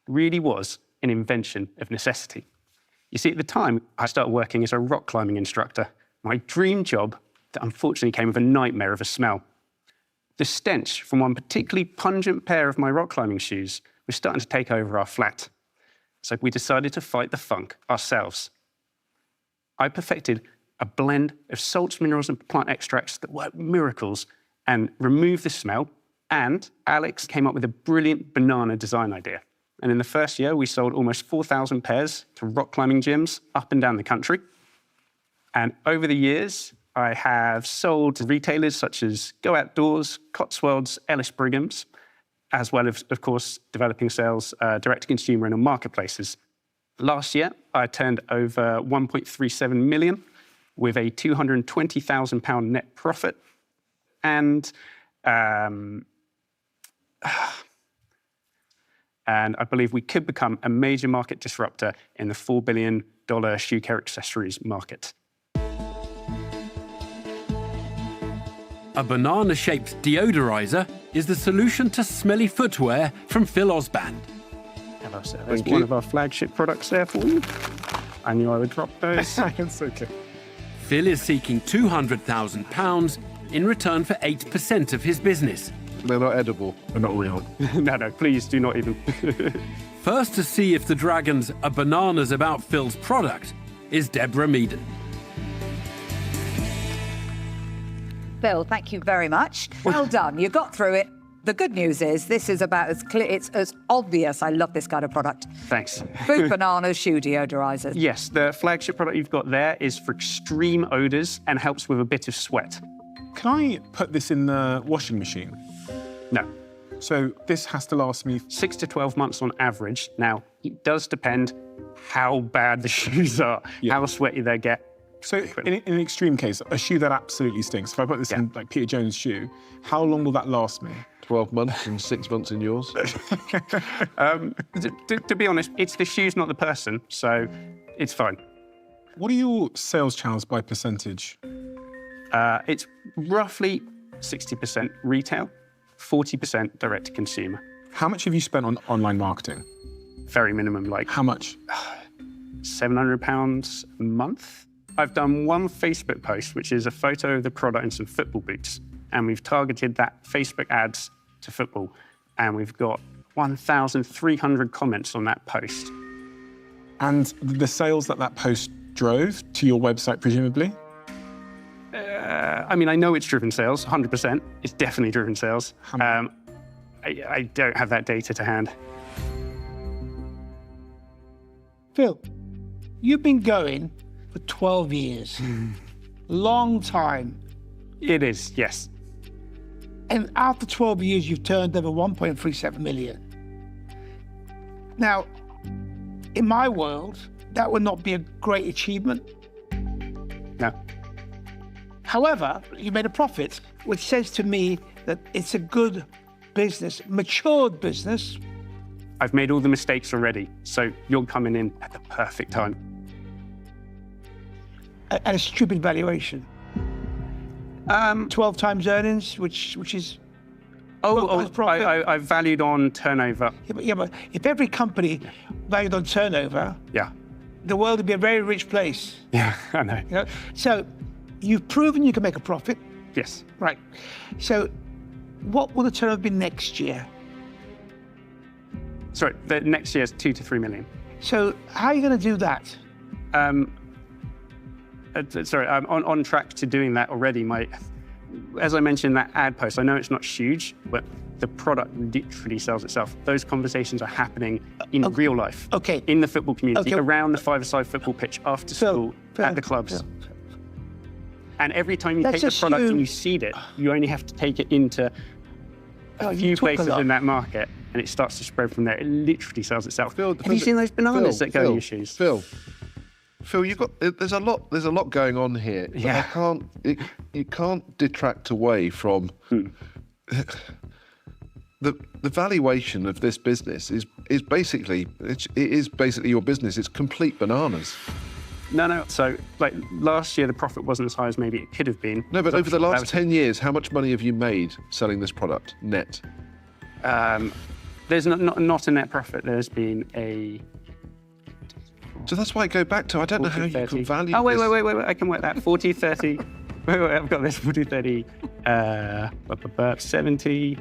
really was an invention of necessity. You see, at the time, I started working as a rock climbing instructor. My dream job that unfortunately came with a nightmare of a smell. The stench from one particularly pungent pair of my rock climbing shoes was starting to take over our flat. So we decided to fight the funk ourselves. I perfected a blend of salts, minerals, and plant extracts that work miracles and remove the smell. And Alex came up with a brilliant banana design idea. And in the first year, we sold almost 4,000 pairs to rock climbing gyms up and down the country. And over the years, I have sold to retailers such as Go Outdoors, Cotswolds, Ellis Brigham's, as well as, of course, developing sales direct-to-consumer and on marketplaces. Last year, I turned over 1.37 million with a £220,000 net profit. And I believe we could become a major market disruptor in the $4 billion shoe care accessories market. A banana-shaped deodorizer is the solution to smelly footwear from Phil Osband. Hello, sir. There's one of our flagship products there for you. I knew I would drop those. It's okay. Phil is seeking £200,000 in return for 8% of his business. They're not edible. They're not real. No, please do not even. First to see if the dragons are bananas about Phil's product is Deborah Meaden. Phil, thank you very much. Well done. You got through it. The good news is this is about as clear, it's as obvious. I love this kind of product. Thanks. Boot Bananas shoe deodorizers. Yes, the flagship product you've got there is for extreme odours and helps with a bit of sweat. Can I put this in the washing machine? No. So this has to last me 6 to 12 months on average. Now, it does depend how bad the shoes are, how sweaty they get. So in an extreme case, a shoe that absolutely stinks, if I put this in like Peter Jones' shoe, how long will that last me? 12 months and 6 months in yours. To be honest, it's the shoes, not the person, so it's fine. What are your sales channels by percentage? It's roughly 60% retail, 40% direct to consumer. How much have you spent on online marketing? Very minimum, like... How much? £700 a month. I've done one Facebook post, which is a photo of the product and some football boots. And we've targeted that Facebook ads to football. And we've got 1,300 comments on that post. And the sales that post drove to your website, presumably? I mean, I know it's driven sales, 100%. It's definitely driven sales. I don't have that data to hand. Phil, you've been going for 12 years. Long time. It is, yes. And after 12 years, you've turned over 1.37 million. Now, in my world, that would not be a great achievement. No. However, you made a profit, which says to me that it's a good business, matured business. I've made all the mistakes already, so you're coming in at the perfect time. At a stupid valuation. 12 times earnings, which is... I valued on turnover. Yeah, but if every company valued on turnover, the world would be a very rich place. Yeah, I know. You know? So you've proven you can make a profit. Yes. Right. So what will the turnover be next year? Sorry, the next year's 2 to 3 million. So how are you going to do that? Sorry, I'm on track to doing that already. As I mentioned in that ad post, I know it's not huge, but the product literally sells itself. Those conversations are happening in real life, in the football community, around the five-a-side football pitch, after school, at the clubs. And every time you take the product and you seed it, you only have to take it into a few places in that market, and it starts to spread from there. It literally sells itself. Have you seen those bananas that go in your shoes? Phil, there's a lot going on here. Yeah. You can't detract away from the valuation of this business is basically your business. It's complete bananas. No. So, like, last year, the profit wasn't as high as maybe it could have been. No, but over the last 10 years, how much money have you made selling this product, net? There's not a net profit. There's been a... So that's why I go back to, I don't know how 30. you can value Oh, wait, this. I can work that. 40, 30. wait, I've got this. 40, 30, 70,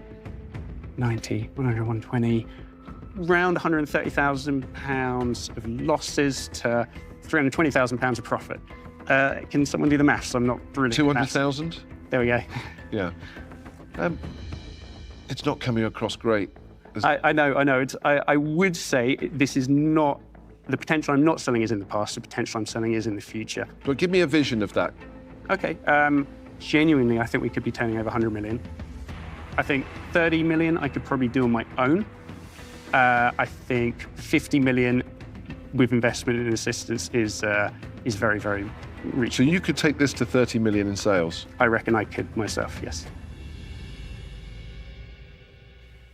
90, 100, 120. Around £130,000 of losses to £320,000 of profit. Can someone do the maths? I'm not brilliant. 200,000? There we go. Yeah. It's not coming across great. I know. I would say this is not, the potential I'm not selling is in the past, the potential I'm selling is in the future. But give me a vision of that. Okay, genuinely, I think we could be turning over 100 million. I think 30 million I could probably do on my own. I think 50 million with investment and assistance is very, very reachable. So you could take this to 30 million in sales? I reckon I could myself, yes.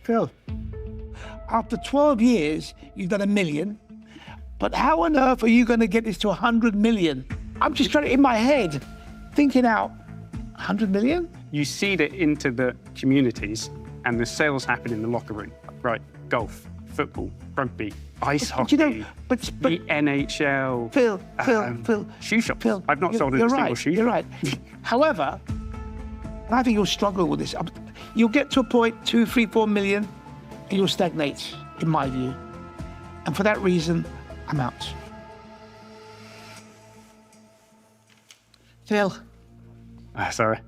Phil, after 12 years, you've done 1 million. But how on earth are you going to get this to 100 million? I'm just trying to, in my head, thinking out, 100 million? You seed it into the communities and the sales happen in the locker room, right? Golf, football, rugby, ice hockey, the NHL. Phil. Shoe shops. Phil, I've not sold a single shoe. You're right. However, and I think you'll struggle with this. You'll get to a point, 2, 3, 4 million, and you'll stagnate, in my view. And for that reason, I'm out. Phil, Sorry.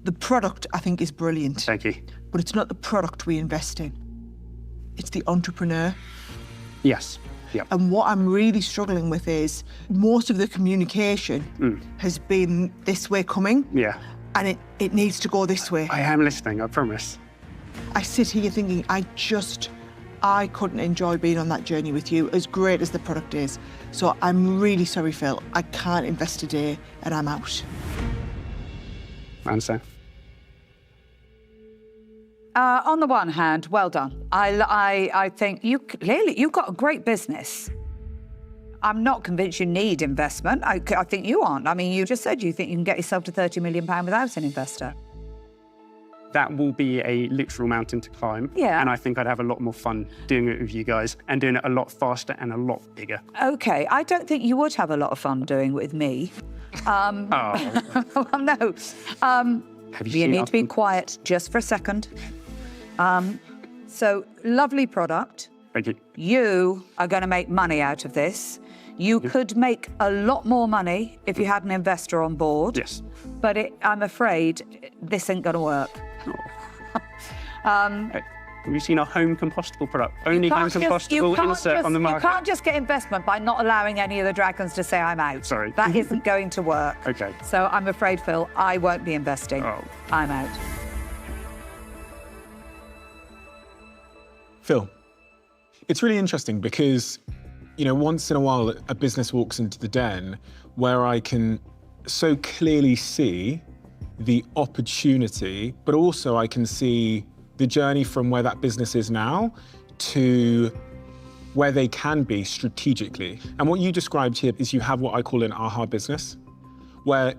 the product I think is brilliant. Thank you. But it's not the product we invest in. It's the entrepreneur. Yes. Yep. And what I'm really struggling with is most of the communication has been this way coming. Yeah. And it needs to go this way. I am listening, I promise. I sit here thinking I couldn't enjoy being on that journey with you, as great as the product is. So I'm really sorry, Phil. I can't invest today and I'm out. I understand. On the one hand, well done. I think you've got a great business. I'm not convinced you need investment. I think you aren't. I mean, you just said you think you can get yourself to £30 million without an investor. That will be a literal mountain to climb. Yeah. And I think I'd have a lot more fun doing it with you guys and doing it a lot faster and a lot bigger. Okay, I don't think you would have a lot of fun doing it with me. No. You need to be quiet just for a second. So, lovely product. Thank you. You are going to make money out of this. You could make a lot more money if you had an investor on board. Yes. But I'm afraid this ain't going to work. Have you seen our home compostable product? Only home compostable insert on the market. You can't just get investment by not allowing any of the dragons to say I'm out. Sorry. That isn't going to work. Okay. So I'm afraid, Phil, I won't be investing. Oh. I'm out. Phil, it's really interesting because, once in a while a business walks into the den where I can so clearly see the opportunity, but also I can see the journey from where that business is now to where they can be strategically. And what you described here is you have what I call an aha business, where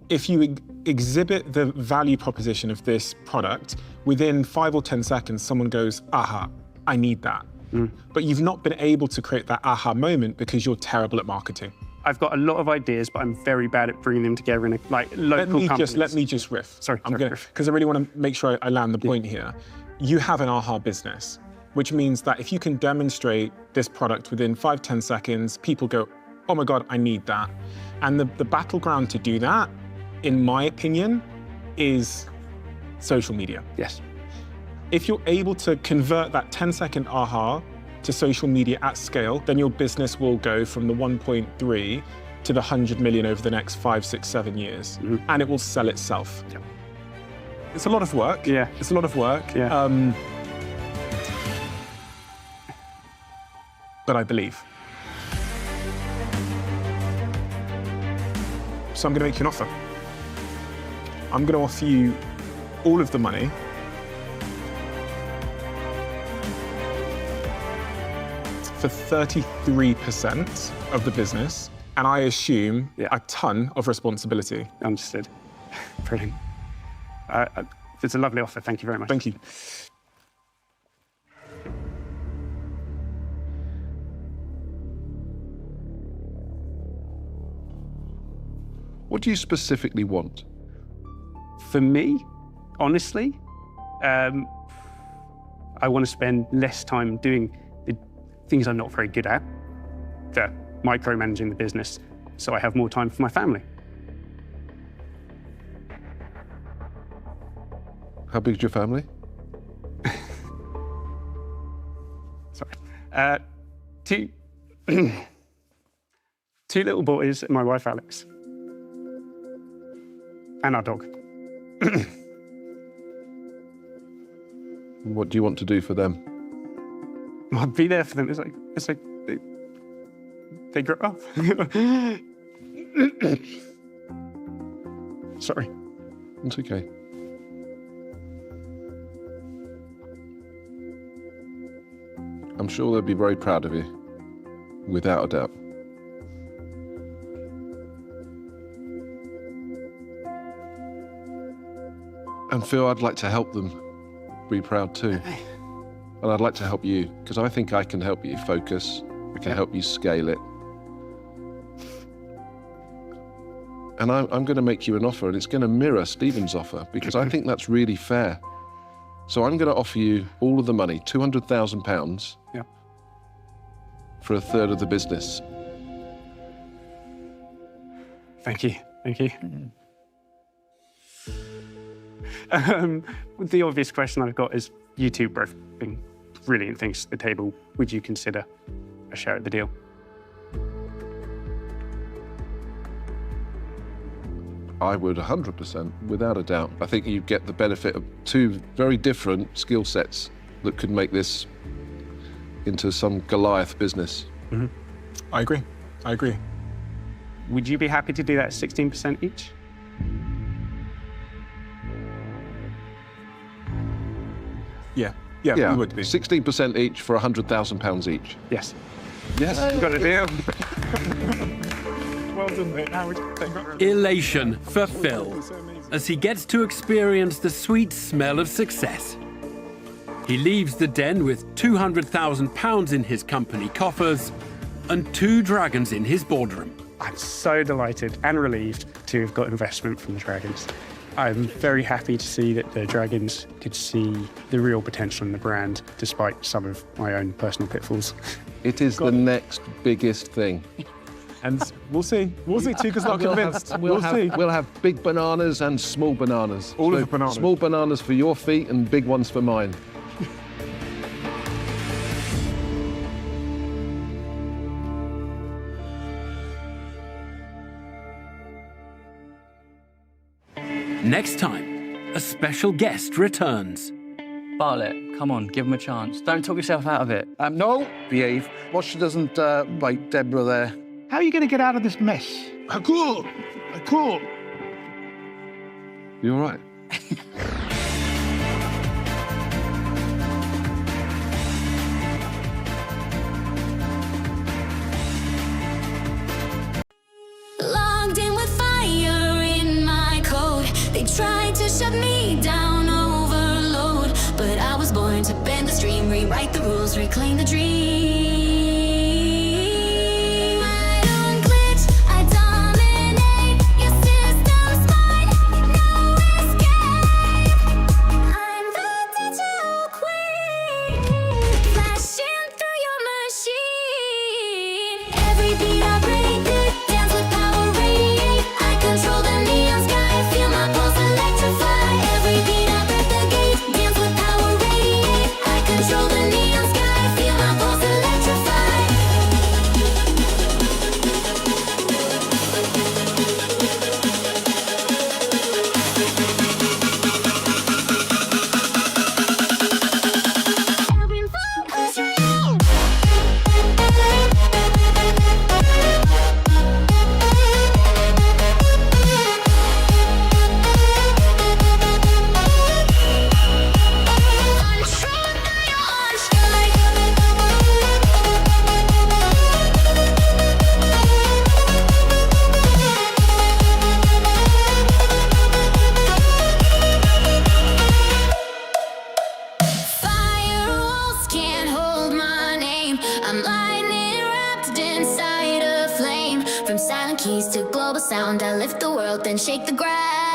if you exhibit the value proposition of this product, within 5 or 10 seconds, someone goes, aha, I need that. But you've not been able to create that aha moment because you're terrible at marketing. I've got a lot of ideas, but I'm very bad at bringing them together in local companies. Let me just riff. Sorry, because I really want to make sure I land the point here. You have an aha business, which means that if you can demonstrate this product within 5, 10 seconds, people go, oh my God, I need that. And the battleground to do that, in my opinion, is social media. Yes. If you're able to convert that 10-second aha to social media at scale, then your business will go from the 1.3 to the 100 million over the next 5, 6, 7 years. And it will sell itself. Yeah. It's a lot of work. Yeah. It's a lot of work. Yeah. But I believe. So I'm going to make you an offer. I'm going to offer you all of the money for 33% of the business and I assume a ton of responsibility. Understood. Brilliant. It's a lovely offer. Thank you very much. Thank you. What do you specifically want? For me, honestly, I want to spend less time doing the things I'm not very good at, micromanaging the business, so I have more time for my family. How big's your family? Sorry. Two little boys and my wife, Alex. And our dog. What do you want to do for them? I'd be there for them. It's like they grow up. Sorry. It's okay. I'm sure they'll be very proud of you, without a doubt. And Phil, I'd like to help them be proud too. And I'd like to help you, because I think I can help you focus. I can help you scale it. And I'm going to make you an offer, and it's going to mirror Stephen's offer, because I think that's really fair. So I'm going to offer you all of the money, £200,000, for a third of the business. Thank you. Thank you. The obvious question I've got is, you two both bring brilliant things to the table. Would you consider a share of the deal? I would 100%, without a doubt. I think you get the benefit of two very different skill sets that could make this into some Goliath business. Mm-hmm. I agree. I agree. Would you be happy to do that 16% each? Yeah, we would be. 16% each for £100,000 each. Yes. Yes. We've got a deal. Well done, mate. Howard. Elation for Phil as he gets to experience the sweet smell of success. He leaves the den with £200,000 in his company coffers and 2 dragons in his boardroom. I'm so delighted and relieved to have got investment from the dragons. I'm very happy to see that the dragons could see the real potential in the brand, despite some of my own personal pitfalls. It is the next biggest thing. And we'll see. We'll see. Touker's not convinced. We'll see. We'll have big bananas and small bananas. All of the bananas. Small bananas for your feet and big ones for mine. Next time, a special guest returns. Bartlett, come on, give him a chance. Don't talk yourself out of it. No, behave. Watch she doesn't bite Deborah there. How are you going to get out of this mess? Cool. You all right? Logged in with fire in my code. They tried to shut me down, overload. But I was born to bend the stream, rewrite the rules, reclaim the dream. I don't glitch, I dominate. Your system's mine, no escape. I'm the digital queen, flashing through your machine. Every beat I break it, dance with power radiate. I control the neon sky, feel my pulse electrify. Every beat I break the gate, dance with power radiate. I control the neon sky, feel my pulse lightning wrapped inside a flame. From silent keys to global sound, I lift the world, then shake the ground.